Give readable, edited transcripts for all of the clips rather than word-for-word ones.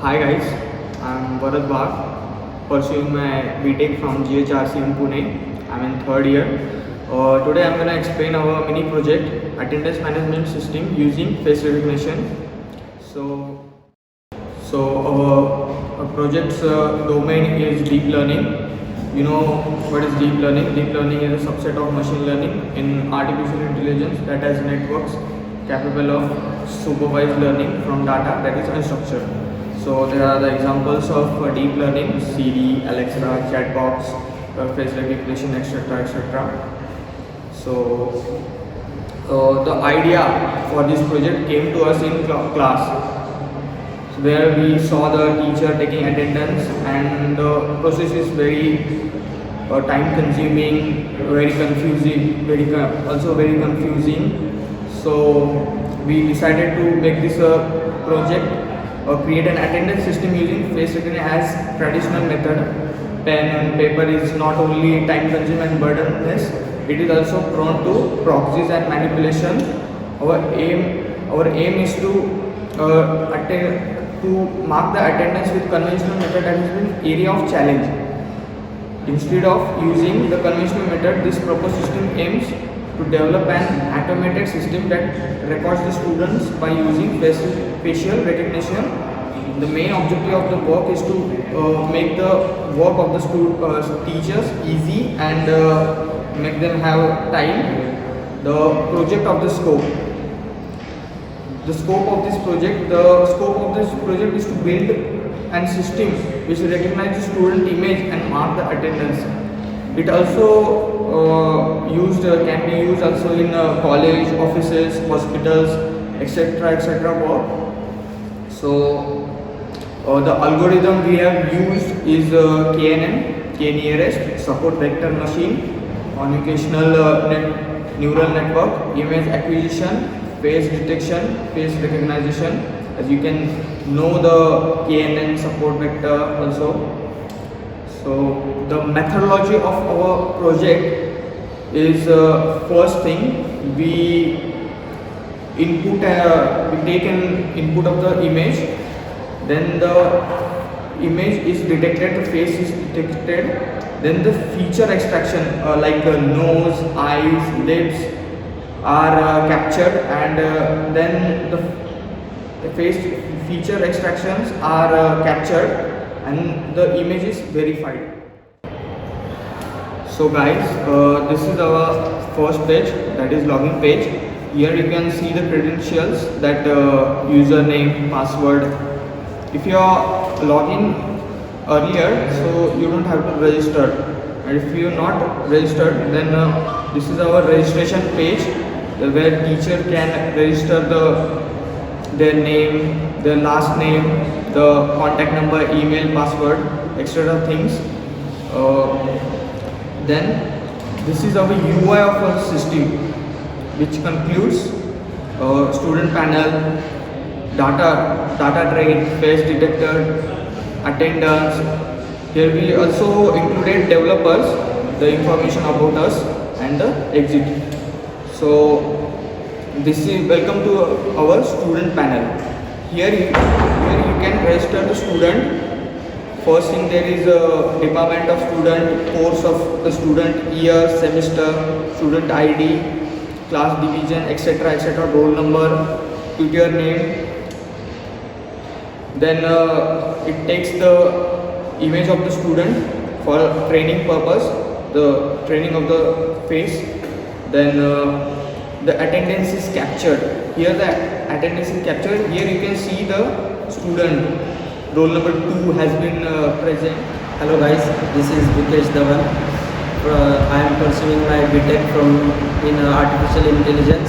Hi guys, I'm Bharat Bhag, pursuing my BTech from GHRC in Pune. I'm in third year. Today I'm going to explain our mini project, attendance management system using face recognition. So our project's domain is deep learning. You know what is deep learning? Deep learning is a subset of machine learning in artificial intelligence that has networks capable of supervised learning from data that is unstructured. So there are the examples of deep learning: Siri, Alexa, chatbots, face recognition, etc., etc. So the idea for this project came to us in class, where we saw the teacher taking attendance, and the process is very time consuming, very confusing, also very confusing. So we decided to make this a project, create an attendance system using face recognition as traditional method. Pen and paper is not only time consuming and burdenless, it is also prone to proxies and manipulation. Our aim is to mark the attendance with conventional method that has been area of challenge. Instead of using the conventional method, this proposed system aims to develop an automated system that records the students by using facial recognition. The main objective of the work is to make the work of the teachers easy and make them have time. The project of the scope. The scope of this project is to build an system which recognizes the student image and mark the attendance. It also can be used also in college, offices, hospitals, etc. work. So the algorithm we have used is KNN, K-nearest, support vector machine, convolutional neural network, image acquisition, face detection, face recognition. As you can know, the KNN support vector also. So the methodology of our project is first thing, we take an input of the image, then the image is detected, the face is detected, then the feature extraction like nose, eyes, lips are captured, and then the face feature extractions are captured, and the image is verified. So guys, this is our first page, that is login page. Here you can see the credentials, that username, password. If you are login earlier, so you don't have to register, and if you are not registered, then this is our registration page, where teacher can register their name, their last name, the contact number, email, password, etc. things. Then this is our UI of our system, which concludes student panel, data train, face detector, attendance. Here we also included developers, the information about us, and the exit. So this is welcome to our student panel. Here you can register the student. First thing, there is a department of student, course of the student, year, semester, student ID, class division, etc., roll number, tutor name. Then it takes the image of the student for training purpose, the training of the face. Then the attendance is captured. Here the attendance is captured. Here you can see the student. Roll number 2 has been present. Hello guys, this is Vikesh Dhawan. I am pursuing my BTech in Artificial Intelligence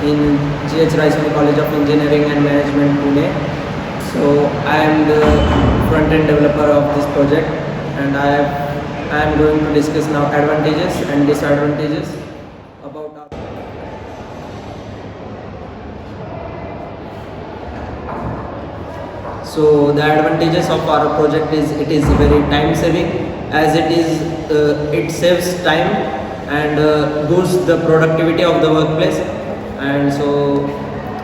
in GH Raisoni College of Engineering and Management, Pune. So I am the front-end developer of this project, and I am going to discuss now advantages and disadvantages about our. So the advantages of our project is it is very time saving, as it saves time and boosts the productivity of the workplace, and so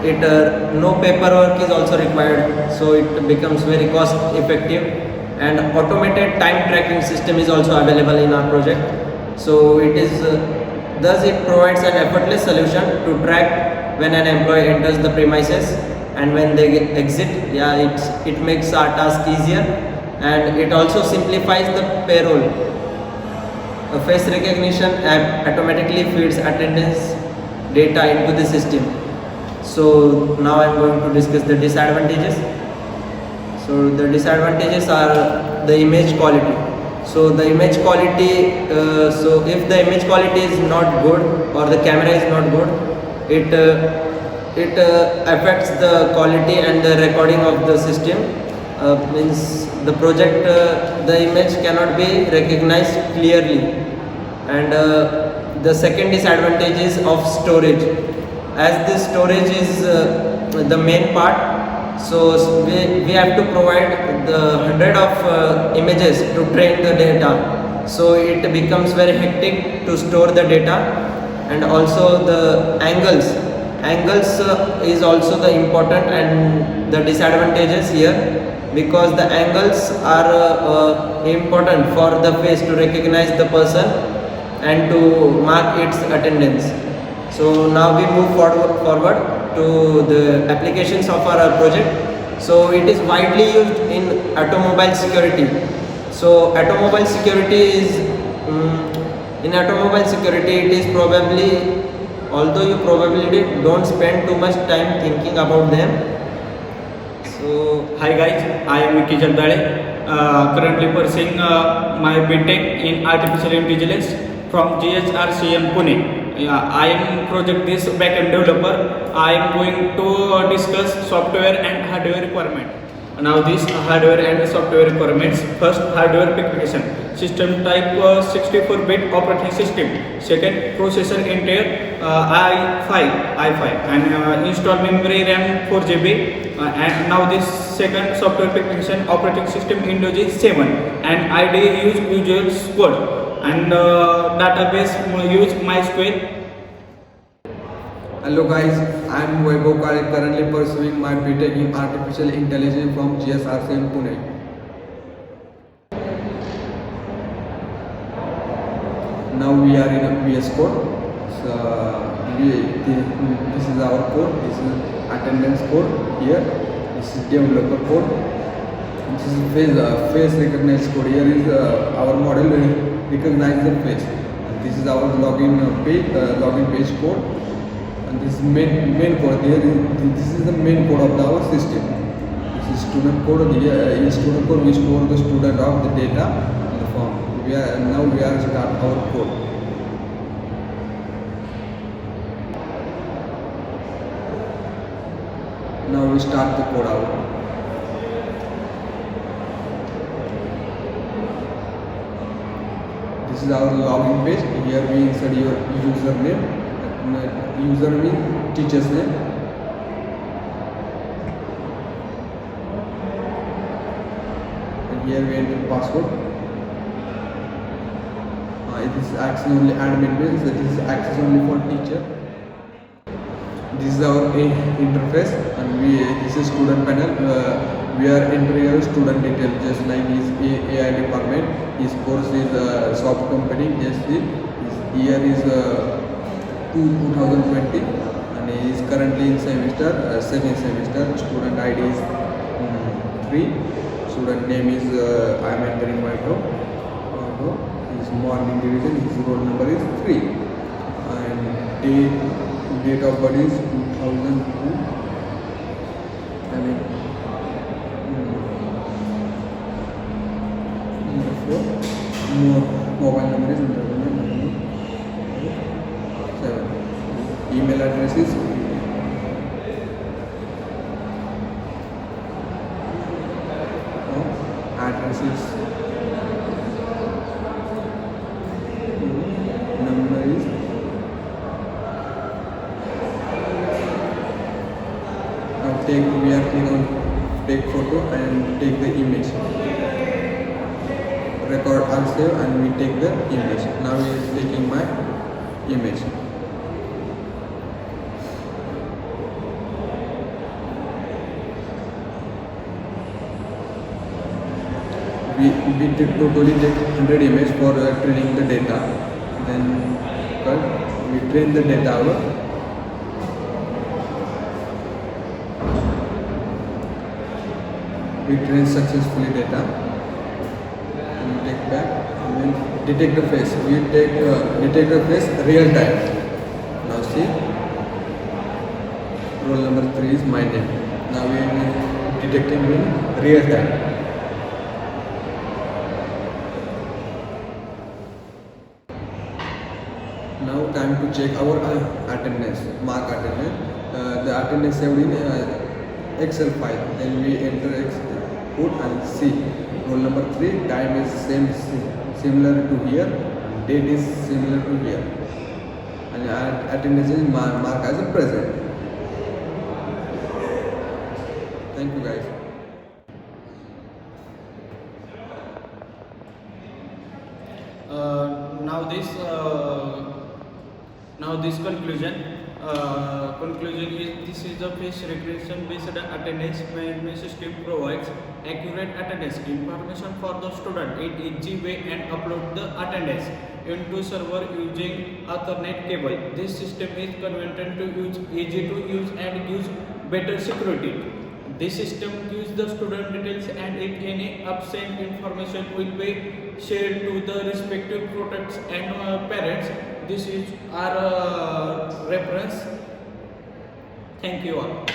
it no paperwork is also required, so it becomes very cost effective, and automated time tracking system is also available in our project. So it is thus it provides an effortless solution to track when an employee enters the premises and when they exit. Yeah, it makes our task easier, and it also simplifies the payroll. A face recognition app automatically feeds attendance data into the system. So now I am going to discuss the disadvantages. So the disadvantages are the image quality. So the image quality, so if the image quality is not good or the camera is not good, it affects the quality and the recording of the system. Means the project, the image cannot be recognized clearly. And the second disadvantage is of storage. As this storage is the main part, so we have to provide the hundred of images to train the data. So it becomes very hectic to store the data, and also the angles is also the important and the disadvantages here, because the angles are important for the face to recognize the person and to mark its attendance. So now we move forward to the applications of our project. So it is widely used in automobile security. So automobile security is in automobile security, it is probably, although you probably don't spend too much time thinking about them. So Hi guys, I am Vicky Jagdale, currently pursuing my BTech in Artificial Intelligence from GHRCM Pune. I am project this backend developer. I am going to discuss software and hardware requirement. Now this hardware and software requirements. First, hardware specification. System type 64-bit operating system. Second, processor Intel i5 and install memory RAM 4 GB. And now this second software specification, operating system Windows 7 and IDE use Visual Code and database use MySQL. Hello guys, I am Vaibhav Kale, currently pursuing my BTech in Artificial Intelligence from GSRC in Pune. Now we are in a VS Code. So this is our code, this is attendance code here, this is developer code, this is face recognize code. Here is our model will recognize the face. And this is our login page code. And this is main code. This is the main code of our system. This is student code. In student code we store the student of the data in the form. Now we are start our code. Now we start the code out. This is our login page. Here we insert your username. User means teacher's name. And here we enter password. This is access only admin means that this is access only for teacher. This is our interface, and this is student panel. We are entering our student detail, just like his AI department. His course is soft company. Yes, his year is 2020, and he is currently in semester second semester. Student ID is 3. Student name is I am entering my row. His morning division. His roll number is 3, and date of birth is 2002. Mobile number is 7. Email address is number is now we are clicking on take photo and take the image. Record and save, and we take the image. Now we are taking my image. we totally take 100 image for training the data. Then we train the data over. We train successfully data. We take back and then detect the face. We take detect the face real time. Now see, roll number 3 is my name. Now we are detecting in real time. Now time to check our attendance, mark attendance. The attendance saved in Excel file. Then we enter put and see. Roll number 3, time is similar to here, and date is similar to here, and attendance is marked as a present. Thank you guys. Now this conclusion is this is a face recognition based attendance management system provides accurate attendance information for the student in easy way and upload the attendance into server using Ethernet cable. This system is convenient to use, easy to use, and gives better security. This system gives the student details, and if any absent information will be shared to the respective products and parents. This is our reference. Thank you all.